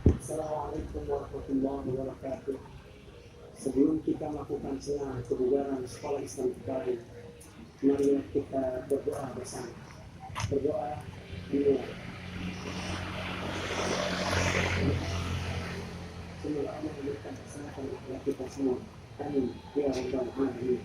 Assalamualaikum warahmatullahi wabarakatuh. Sebelum kita melakukan senam kebugaran sekolah Islam Kebari, mari kita berdoa bersama. Berdoa dimulai. Semoga Allah memberikan kesehatan kepada kita semua. Amin. Ya Rabbal Alamin.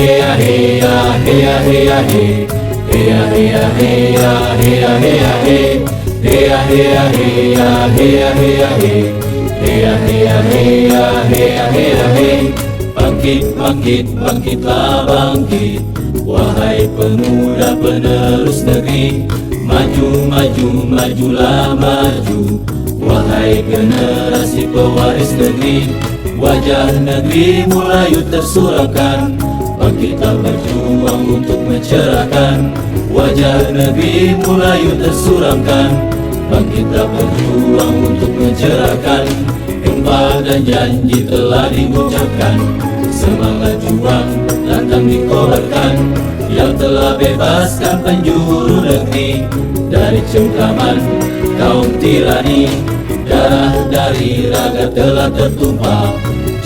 hey, hey, hey, hey, hey, hey, hey. heya heya heya heya heya he, heya heya heya heya heya he, heya heya heya heya heya he. Bangkit, bangkit, bangkitlah bangkit, wahai pemuda penerus negeri. Maju, maju, majulah maju, wahai generasi pewaris negeri. Wajah negeri mulai tersurahkan, bangkitlah berjuang untuk mencerahkan. Wajah negeri mulai tersuramkan, bangkitlah berjuang untuk mencerahkan. Gempa dan janji telah diucapkan, semangat juang lantang dikobarkan. Yang telah bebaskan penjuru negeri dari cengkraman kaum tirani. Darah dari raga telah tertumpah,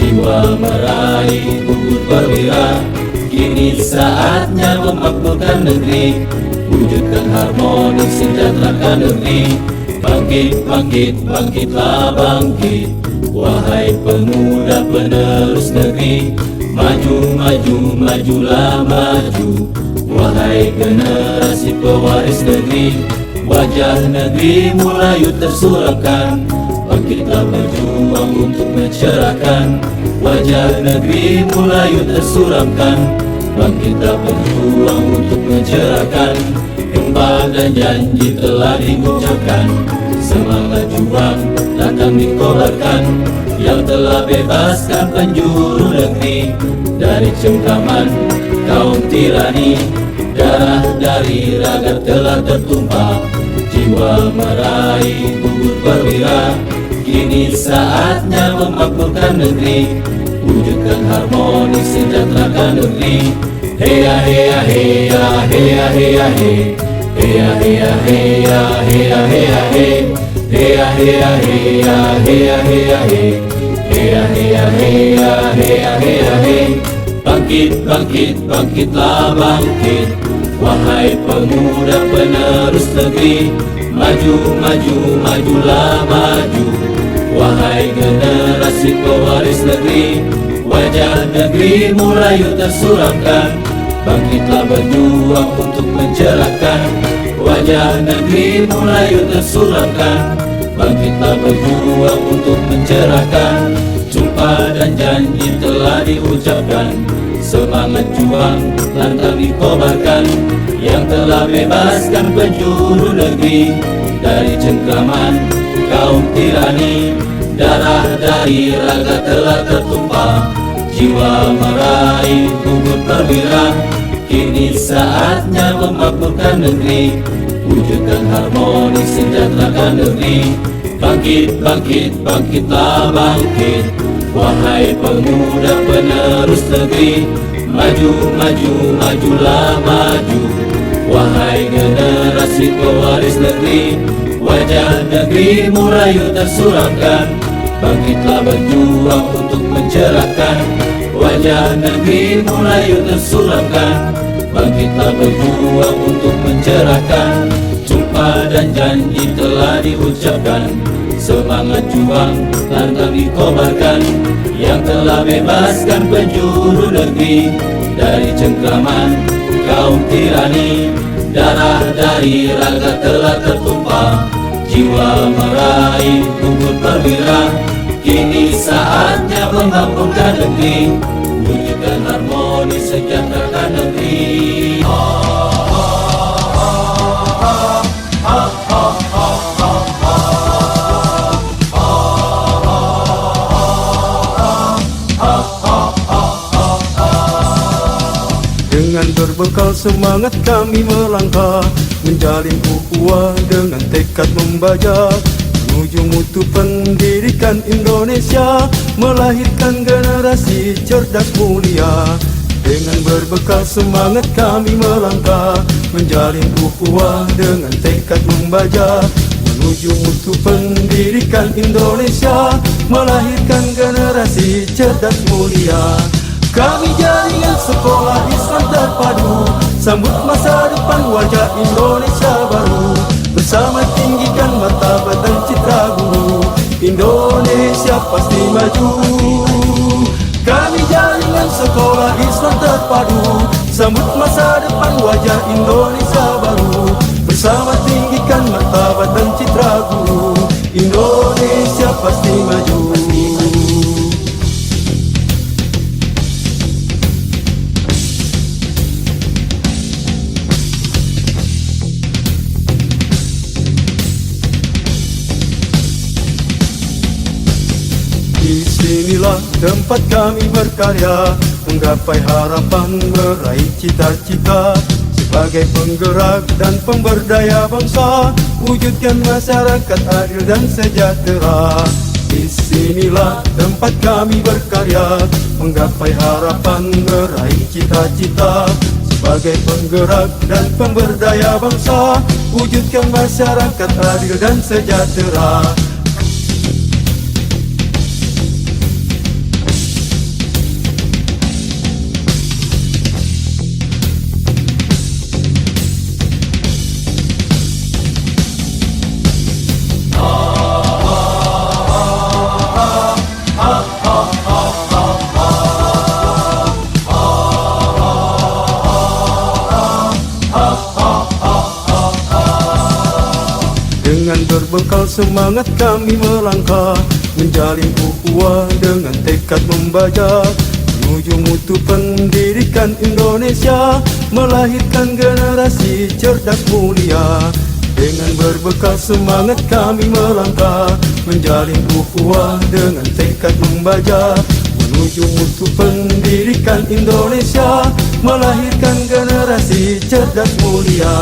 jiwa meraih gugur perwira. Kini saatnya memakmurkan negeri, wujudkan harmoni sejahterakan negeri. Bangkit, bangkit, bangkitlah bangkit, wahai pemuda penerus negeri. Maju, maju, majulah maju, wahai generasi pewaris negeri. Wajah negeri mulai tersurahkan, bangkitlah berjuang untuk mencerahkan. Wajah negeri mulai tersuramkan, bangkitlah berjuang untuk mencerahkan. Gempa dan janji telah diucapkan, semangat juang lantang dikobarkan. Yang telah bebaskan penjuru negeri dari cengkraman kaum tirani. Darah dari raga telah tertumpah, jiwa meraih gugur perwira. Kini saatnya memakmurkan negeri, wujudkan harmoni sejahterakan negeri. Heya heya heya heya heya he, heya heya heya heya heya he, heya heya heya heya heya he, heya heya heya heya heya he. Bangkit, bangkit, bangkitlah bangkit, wahai pemuda penerus negeri. Maju, maju, majulah maju, wahai generasi pewaris negeri. Wajah negeri mulai tersuramkan, bangkitlah berjuang untuk mencerahkan. Wajah negeri mulai tersuramkan, bangkitlah berjuang untuk mencerahkan. Jumpa dan janji telah diucapkan, semangat juang lantang dikobarkan. Yang telah bebaskan penjuru negeri dari cengkraman kaum tirani. Darah dari raga telah tertumpah, jiwa meraih gugur perwira. Kini saatnya memakmurkan negeri, wujudkan harmoni sejahterakan negeri. Bangkit, bangkit, bangkitlah bangkit, wahai pemuda penerus negeri. Maju, maju, majulah maju, wahai generasi pewaris negeri. Wajah negeri mulai tersuramkan, bangkitlah berjuang untuk mencerahkan. Wajah negeri mulai tersuramkan, bangkitlah berjuang untuk mencerahkan. Jumpa dan janji telah diucapkan, semangat juang lantang dikobarkan. Yang telah bebaskan penjuru negeri dari cengkraman kaum tirani. Darah dari raga telah tertumpah, jiwa meraih gugur perwira. Kini saatnya memakmurkan negeri, wujudkan harmoni sejahterakan negeri. Dengan berbekal semangat kami melangkah, menjalin ukhuwah dengan tekad membajak, menuju mutu pendidikan Indonesia, melahirkan generasi cerdas mulia. Dengan berbekal semangat kami melangkah, menjalin ukhuwah dengan tekad membajak, menuju mutu pendidikan Indonesia, melahirkan generasi cerdas mulia. Kami jaringan sekolah Islam terpadu, sambut masa depan wajah Indonesia baru. Bersama tinggikan martabat dan citra guru, Indonesia pasti maju. Kami jaringan sekolah Islam terpadu, sambut masa depan wajah Indonesia Bersama tinggikan martabat dan citra guru, Indonesia pasti maju. Disinilah tempat kami berkarya, menggapai harapan, meraih cita-cita. Sebagai penggerak dan pemberdaya bangsa, wujudkan masyarakat adil dan sejahtera. Disinilah tempat kami berkarya, menggapai harapan, meraih cita-cita. Sebagai penggerak dan pemberdaya bangsa, wujudkan masyarakat adil dan sejahtera. Dengan berbekal semangat kami melangkah, menjalin ukhuwah dengan tekad membajak, menuju mutu pendidikan Indonesia, melahirkan generasi cerdas mulia. Dengan berbekal semangat kami melangkah, menjalin ukhuwah dengan tekad membajak, menuju mutu pendidikan Indonesia, melahirkan generasi cerdas mulia.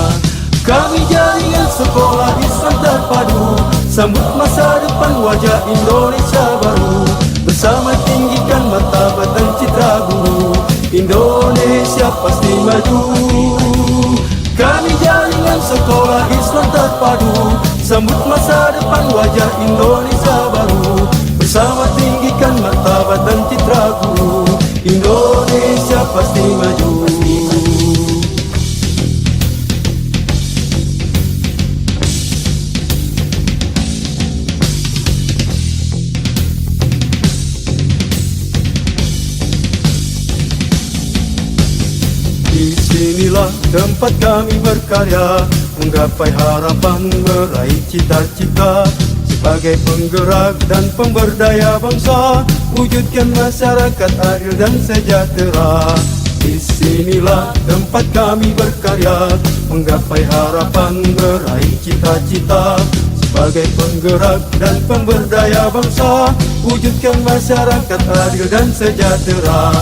Kami jaringan sekolah Islam terpadu, sambut masa depan wajah Indonesia baru. Bersama tinggikan martabat dan citra guru, Indonesia pasti maju. Kami jaringan sekolah Islam terpadu, sambut masa depan wajah Indonesia baru. Bersama tinggikan martabat dan citra guru, Indonesia pasti maju. Disinilah tempat kami berkarya, menggapai harapan, meraih cita-cita. Sebagai penggerak dan pemberdaya bangsa, wujudkan masyarakat adil dan sejahtera. Disinilah tempat kami berkarya, menggapai harapan, meraih cita-cita. Sebagai penggerak dan pemberdaya bangsa, wujudkan masyarakat adil dan sejahtera.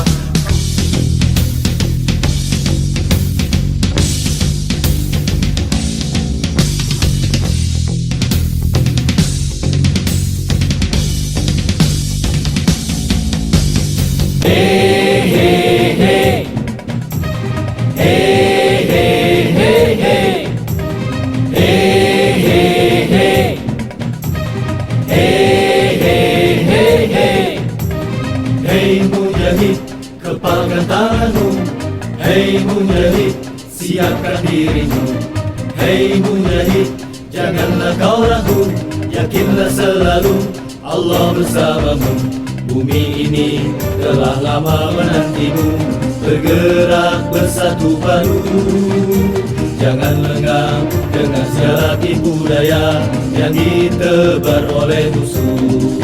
Hei mujahid, kepalkan tanganmu. Hei mujahid, siapkan dirimu. Hei mujahid, janganlah kau ragu, yakinlah selalu Allah bersamamu. Bumi ini telah lama menantimu, bergerak bersatu padu. Jangan lengah dengan segala tipu daya yang ditebar oleh musuh.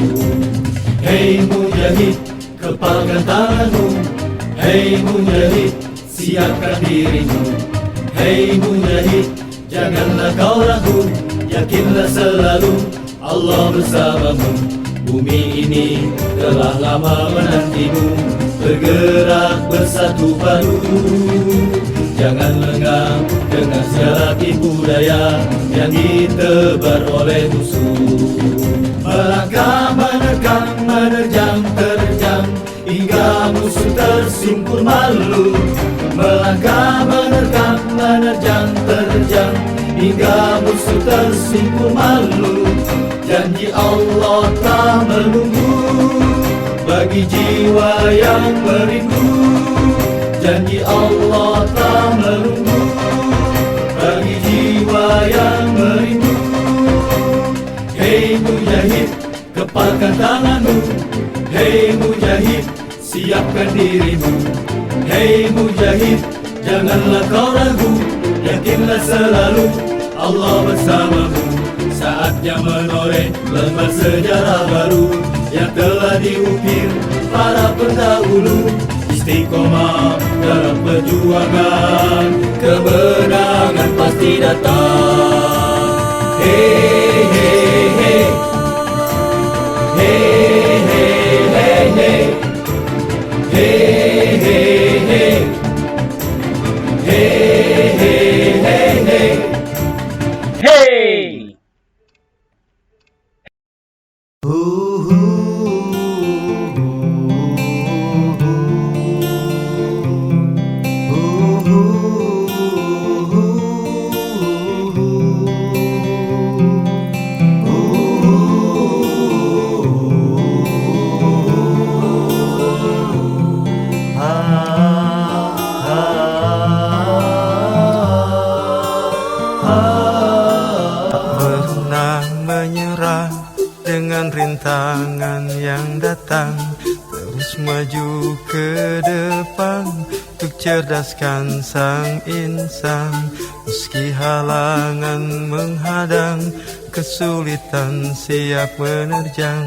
Hei mujahid, kepalkan tanganmu. Hei mujahid, siapkan dirimu. Hei mujahid, janganlah kau ragu, yakinlah selalu Allah bersamamu. Bumi ini telah lama menantimu, bergerak bersatu padu. Jangan lengah dengan segala tipu daya yang ditebar oleh musuh. Melangkah, menerkam, menerjang, terjang, hingga musuh tersungkur malu. Melangkah, menerkam, menerjang, terjang, hingga musuh tersungkur malu. Janji Allah tak menunggu bagi jiwa yang merindu. Janji Allah tak menunggu bagi jiwa yang merindu. Hei mujahid, kepalkan tanganmu. Hei mujahid, siapkan dirimu. Hei mujahid, janganlah kau ragu, yakinlah selalu Allah bersamamu. Saatnya menoreh lembar sejarah baru yang telah diukir para pendahulu. Istiqomah dalam perjuangan, kemenangan pasti datang. Hey, hey, hey. Hey, hey, hey, hey. Hey, hey, hey. Hey, hey, hey, hey. Hey! Pernah menyerah dengan rintangan yang datang, terus maju ke depan untuk cerdaskan sang insan. Meski halangan menghadang, kesulitan siap menerjang,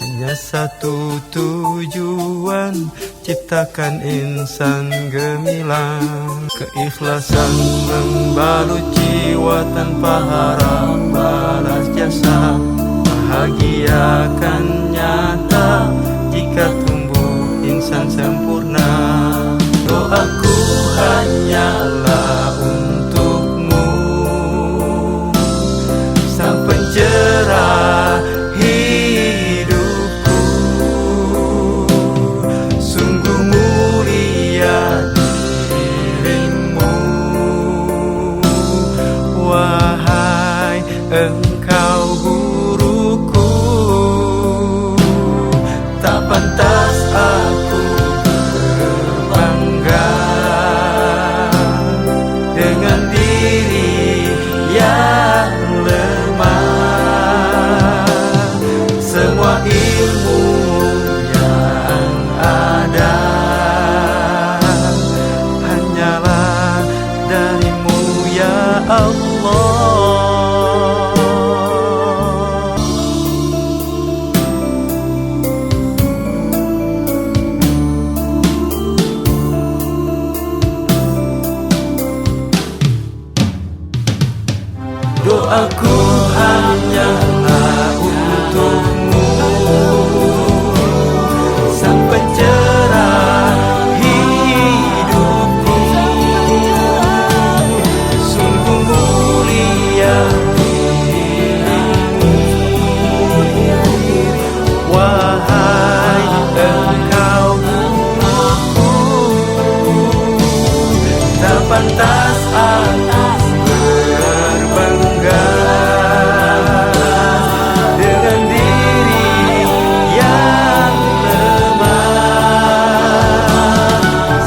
hanya satu tujuan, ciptakan insan gemilang. Keikhlasan membalut jiwa tanpa harap balas jasa, bahagia akan nyata jika tumbuh insan sempurna. Doaku hanyalah untukmu, sang pencerah hidupku. Sungguh mulia dirimu, wahai engkau guruku. Tak pantas aku berbangga dengan diri yang lemah. Semua ilmu yang ada hanyalah darimu ya Allah. Doaku hanyalah untukmu, sang pencerah hidupku. Sungguh mulia dirimu, wahai engkau guruku. Tak pantas aku berbangga dengan diri yang lemah.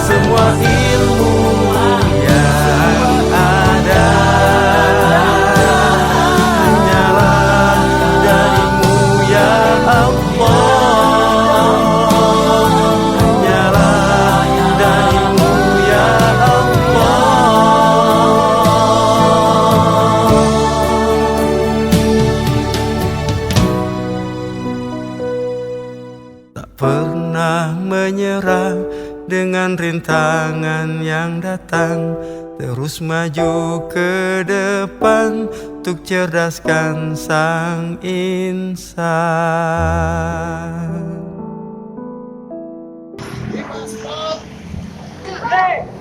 Semua ilmu yang ada hanyalah darimu ya Allah. Hanyalah darimu ya Allah. Tak pernah menyerah dengan rintangan yang datang, terus maju ke depan untuk cerdaskan sang insan. Hey!